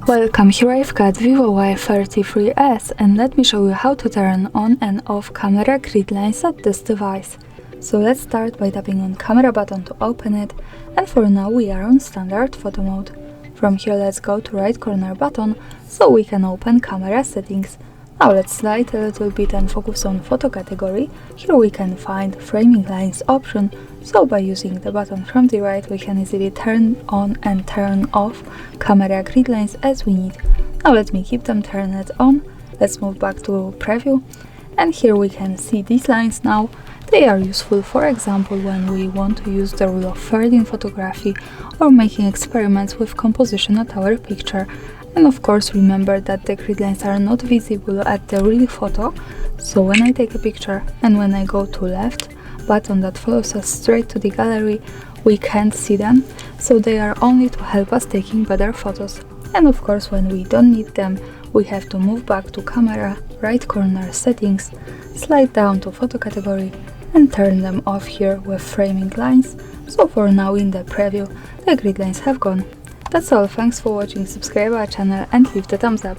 Welcome, here I've got Vivo Y33s and let me show you how to turn on and off camera grid lines at this device. So let's start by tapping on camera button to open it, and for now we are on standard photo mode. From here let's go to right corner button so we can open camera settings. Now let's slide a little bit and focus on photo category. Here we can find framing lines option, so by using the button from the right we can easily turn on and turn off camera grid lines as we need. Now let me keep them turned on. Let's move back to preview, and here we can see these lines now. They are useful, for example, when we want to use the rule of thirds in photography or making experiments with composition at our picture. And of course remember that the grid lines are not visible at the real photo, so when I take a picture and when I go to left button that follows us straight to the gallery, we can't see them, so they are only to help us taking better photos. And of course when we don't need them, we have to move back to camera, right corner settings, slide down to photo category and turn them off here with framing lines. So for now in the preview the grid lines have gone. That's all, thanks for watching, subscribe our channel and leave the thumbs up.